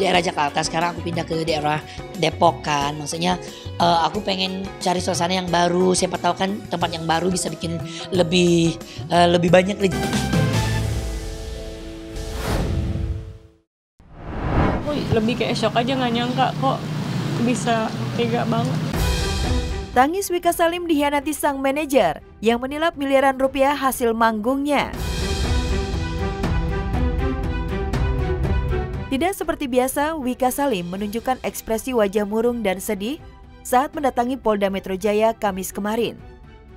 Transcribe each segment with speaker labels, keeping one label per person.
Speaker 1: daerah Jakarta, sekarang aku pindah ke daerah Depok kan. Maksudnya aku pengen cari suasana yang baru, siapa tahu kan tempat yang baru bisa bikin lebih banyak rezeki.
Speaker 2: Aku lebih kayak shock aja, nggak nyangka kok bisa tega banget.
Speaker 3: Tangis Wika Salim dikhianati sang manajer yang menilap miliaran rupiah hasil manggungnya. Tidak seperti biasa, Wika Salim menunjukkan ekspresi wajah murung dan sedih saat mendatangi Polda Metro Jaya Kamis kemarin.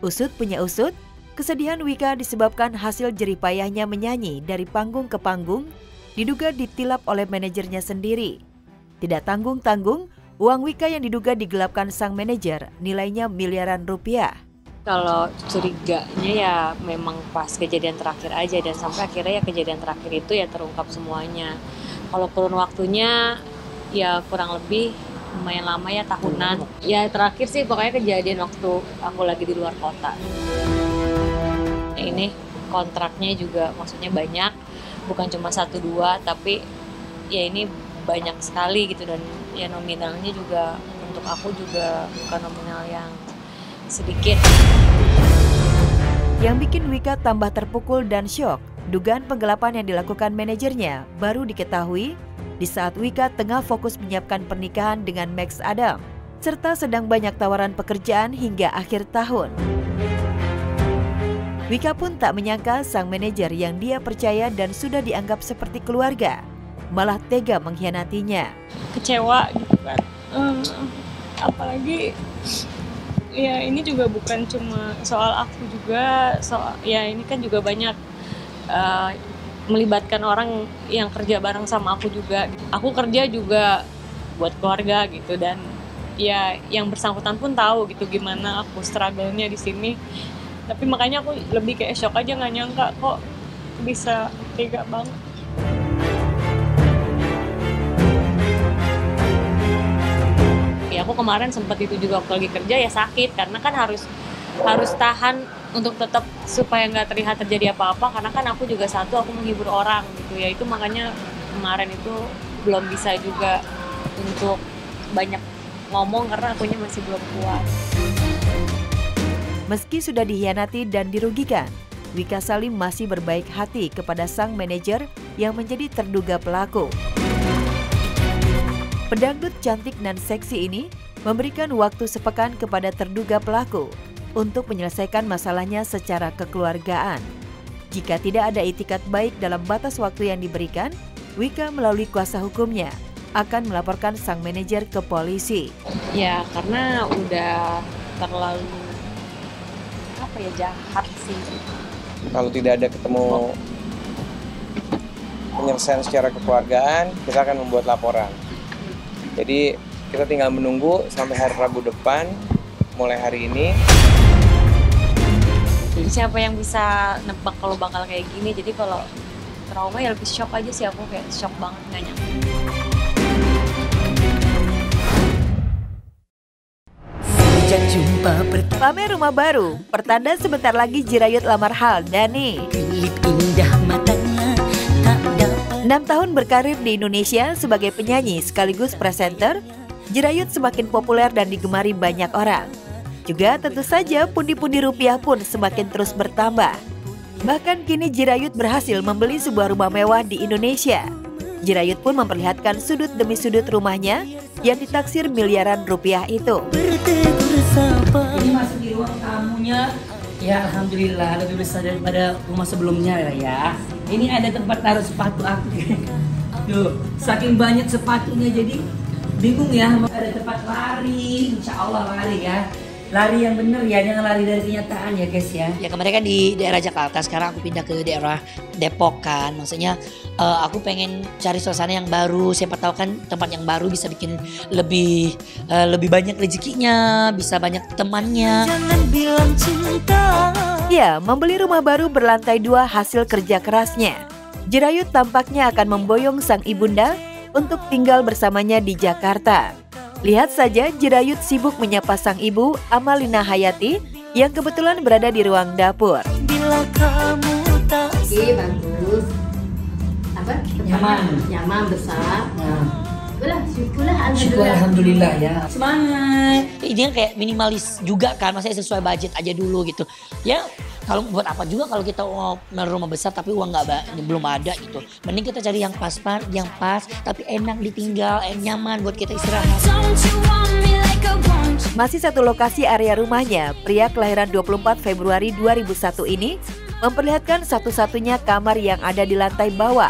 Speaker 3: Usut punya usut, kesedihan Wika disebabkan hasil jerih payahnya menyanyi dari panggung ke panggung, diduga ditilap oleh manajernya sendiri. Tidak tanggung-tanggung, uang Wika yang diduga digelapkan sang manajer nilainya miliaran rupiah.
Speaker 2: Kalau curiganya ya memang pas kejadian terakhir aja, dan sampai akhirnya ya kejadian terakhir itu ya terungkap semuanya. Kalau kurun waktunya ya kurang lebih lumayan lama ya, tahunan. Ya terakhir sih pokoknya kejadian waktu aku lagi di luar kota. Ini kontraknya juga maksudnya banyak, bukan cuma 1-2, tapi ya ini banyak sekali gitu, dan ya nominalnya juga untuk aku juga bukan nominal yang sedikit.
Speaker 3: Yang bikin Wika tambah terpukul dan syok, dugaan penggelapan yang dilakukan manajernya baru diketahui di saat Wika tengah fokus menyiapkan pernikahan dengan Max Adam, serta sedang banyak tawaran pekerjaan hingga akhir tahun. Wika pun tak menyangka sang manajer yang dia percaya dan sudah dianggap seperti keluarga malah tega mengkhianatinya.
Speaker 2: Kecewa gitu kan. Apalagi ya ini juga bukan cuma soal aku juga, ya ini kan juga banyak melibatkan orang yang kerja bareng sama aku juga. Aku kerja juga buat keluarga gitu, dan ya yang bersangkutan pun tahu gitu gimana aku struggle-nya di sini. Tapi makanya aku lebih kayak shock aja, nggak nyangka kok bisa tega banget. Ya aku kemarin sempat itu juga waktu lagi kerja ya sakit, karena kan harus tahan untuk tetap supaya nggak terlihat terjadi apa-apa, karena kan aku juga aku menghibur orang gitu ya. Itu makanya kemarin itu belum bisa juga untuk banyak ngomong karena akunya masih belum kuat.
Speaker 3: Meski sudah dikhianati dan dirugikan, Wika Salim masih berbaik hati kepada sang manajer yang menjadi terduga pelaku. Pedangdut cantik dan seksi ini memberikan waktu sepekan kepada terduga pelaku untuk menyelesaikan masalahnya secara kekeluargaan. Jika tidak ada itikat baik dalam batas waktu yang diberikan, Wika melalui kuasa hukumnya akan melaporkan sang manajer ke polisi.
Speaker 2: Ya karena udah terlalu jahat sih.
Speaker 4: Kalau tidak ada ketemu penyelesaian secara kekeluargaan, kita akan membuat laporan. Jadi kita tinggal menunggu sampai hari Rabu depan, mulai hari ini.
Speaker 2: Jadi siapa yang bisa nebak kalau bakal kayak gini? Jadi kalau trauma ya lebih shock aja sih, aku kayak shock banget, nggak nyangka.
Speaker 3: Pamer rumah baru, pertanda sebentar lagi Jirayut lamar Haldani. 6 tahun berkarir di Indonesia sebagai penyanyi sekaligus presenter, Jirayut semakin populer dan digemari banyak orang. Juga tentu saja pundi-pundi rupiah pun semakin terus bertambah. Bahkan kini Jirayut berhasil membeli sebuah rumah mewah di Indonesia. Jirayut pun memperlihatkan sudut demi sudut rumahnya yang ditaksir miliaran rupiah itu.
Speaker 1: Ini masuk di ruang tamunya, ya alhamdulillah lebih besar daripada rumah sebelumnya ya. Ini ada tempat taruh sepatu aku. Tuh, saking banyak sepatunya jadi bingung ya. Ada tempat lari, insya Allah lari ya. Lari yang bener ya, jangan lari dari kenyataan ya guys ya. Ya kemarin kan di daerah Jakarta, sekarang aku pindah ke daerah Depok kan. Maksudnya aku pengen cari suasana yang baru, siapa tahu kan tempat yang baru bisa bikin lebih banyak rezekinya, bisa banyak temannya.
Speaker 3: Jangan bilang cinta. Ya, membeli rumah baru berlantai 2 hasil kerja kerasnya. Jirayut tampaknya akan memboyong sang ibunda untuk tinggal bersamanya di Jakarta. Lihat saja Jirayut sibuk menyapa sang ibu Amalina Hayati yang kebetulan berada di ruang dapur. Bila kamu tak
Speaker 5: bagus, apa?
Speaker 1: Nyaman,
Speaker 5: nyaman besar.
Speaker 1: Nah, Syukur alhamdulillah ya. Semangat. Ini kayak minimalis juga kan, maksudnya sesuai budget aja dulu gitu. Ya kalau buat apa juga kalau kita mau rumah besar tapi uang belum ada gitu. Mending kita cari yang pas tapi enak ditinggal, nyaman buat kita istirahat.
Speaker 3: Masih satu lokasi area rumahnya, pria kelahiran 24 Februari 2001 ini memperlihatkan satu-satunya kamar yang ada di lantai bawah,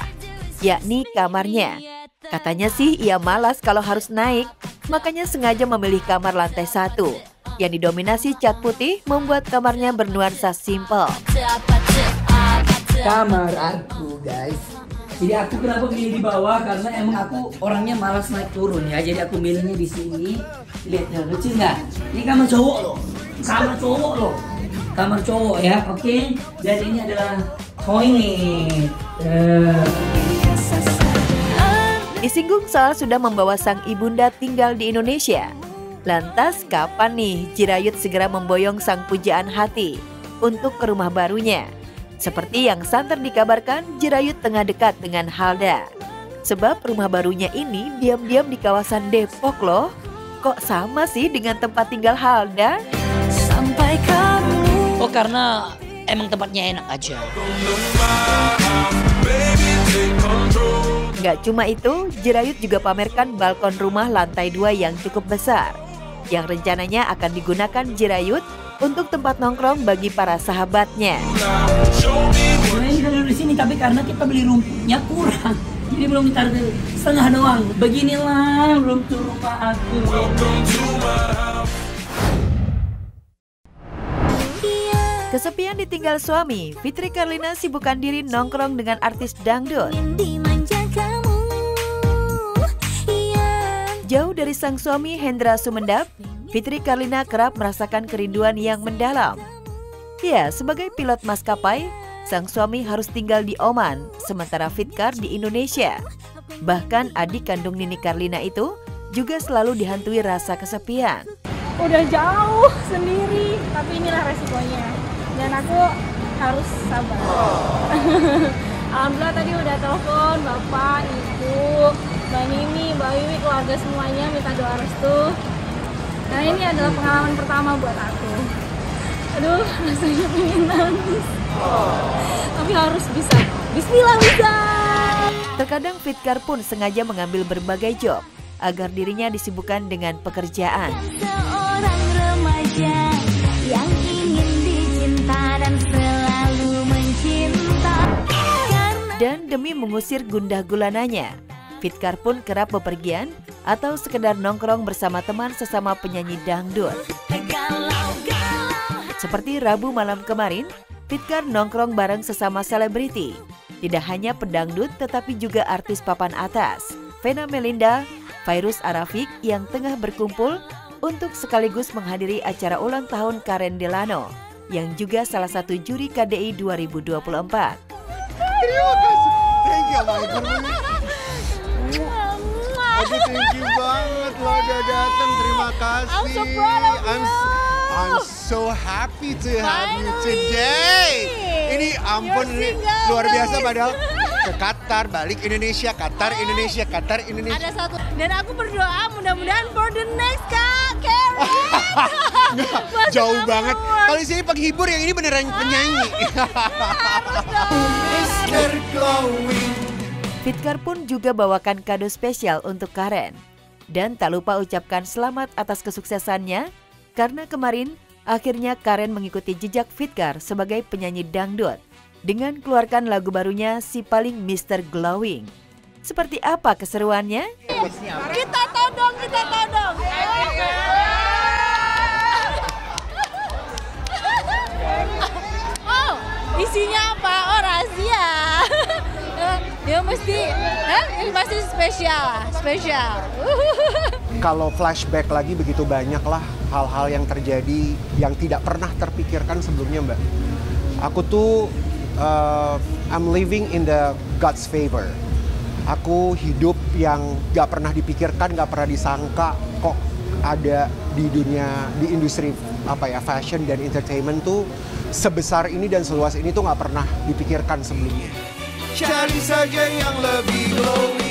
Speaker 3: yakni kamarnya. Katanya sih ia malas kalau harus naik, makanya sengaja memilih kamar lantai 1 yang didominasi cat putih membuat kamarnya bernuansa simple.
Speaker 1: Kamar aku guys. Jadi aku kenapa milih di bawah karena emang aku orangnya malas naik turun ya. Jadi aku milihnya di sini. Lihat ya, lucu nggak? Ini kamar cowok loh. Kamar cowok ya, oke. Dan ini adalah toilet.
Speaker 3: Disinggung soal sudah membawa sang ibunda tinggal di Indonesia. Lantas kapan nih Jirayut segera memboyong sang pujaan hati untuk ke rumah barunya? Seperti yang santer dikabarkan, Jirayut tengah dekat dengan Halda. Sebab rumah barunya ini diam-diam di kawasan Depok loh. Kok sama sih dengan tempat tinggal Halda?
Speaker 1: Sampai kamu. Oh karena emang tempatnya enak aja.
Speaker 3: Nggak cuma itu, Jirayut juga pamerkan balkon rumah lantai 2 yang cukup besar. Yang rencananya akan digunakan Jirayut untuk tempat nongkrong bagi para sahabatnya.
Speaker 1: Sebenarnya kita duduk di sini, tapi karena kita beli rumputnya kurang, jadi belum ditaruh setengah doang. Beginilah belum tuh rumah aku.
Speaker 3: Kesepian ditinggal suami, Fitri Karlina sibukkan diri nongkrong dengan artis dangdut. Jauh dari sang suami Hendra Sumendap, Fitri Karlina kerap merasakan kerinduan yang mendalam. Ya, sebagai pilot maskapai, sang suami harus tinggal di Oman, sementara Fitkar di Indonesia. Bahkan adik kandung Nini Karlina itu juga selalu dihantui rasa kesepian.
Speaker 5: Udah jauh sendiri, tapi inilah resikonya. Dan aku harus sabar. Alhamdulillah tadi udah telepon Bapak, Ibu, Mbak Nini, Mbak Wiwi, keluarga semuanya minta doa restu. Nah ini adalah pengalaman pertama buat aku. Aduh, rasanya pengen nangis. Tapi harus bisa. Bismillah bisa.
Speaker 3: Terkadang Fitkar pun sengaja mengambil berbagai job agar dirinya disibukkan dengan pekerjaan.
Speaker 6: Seorang remaja yang ingin dicinta dan selalu mencinta.
Speaker 3: Dan demi mengusir gundah gulananya, Fitkar pun kerap bepergian atau sekedar nongkrong bersama teman sesama penyanyi dangdut. Seperti Rabu malam kemarin, Fitkar nongkrong bareng sesama selebriti. Tidak hanya pedangdut tetapi juga artis papan atas, Vena Melinda, Fairuz Arafik yang tengah berkumpul untuk sekaligus menghadiri acara ulang tahun Karen Delano yang juga salah satu juri KDI 2024.
Speaker 7: Terima kasih. Thank you, my God. Aduh, thank you banget lo udah datang. Terima kasih.
Speaker 5: I'm so proud of you.
Speaker 7: I'm so happy to have you today. Ini ampun luar biasa padahal ke Qatar, balik Indonesia, Qatar, Indonesia, Qatar, Indonesia.
Speaker 5: Ada satu. Dan aku berdoa mudah-mudahan for the next Kak Karen.
Speaker 7: Jauh banget. Kalau di sini penghibur, yang ini beneran penyanyi.
Speaker 3: Fitkar pun juga bawakan kado spesial untuk Karen. Dan tak lupa ucapkan selamat atas kesuksesannya, karena kemarin akhirnya Karen mengikuti jejak Fitkar sebagai penyanyi dangdut dengan keluarkan lagu barunya Si Paling Mr. Glowing. Seperti apa keseruannya?
Speaker 5: Kita todong. Oh, isinya apa? Oh, rahasia. Dia mesti spesial.
Speaker 7: Kalau flashback lagi begitu banyak lah hal-hal yang terjadi yang tidak pernah terpikirkan sebelumnya, Mbak. Aku tuh I'm living in the God's favor. Aku hidup yang gak pernah dipikirkan, gak pernah disangka kok ada di dunia, di industri fashion dan entertainment tuh sebesar ini dan seluas ini tuh gak pernah dipikirkan sebelumnya. Cari saja yang lebih glowing.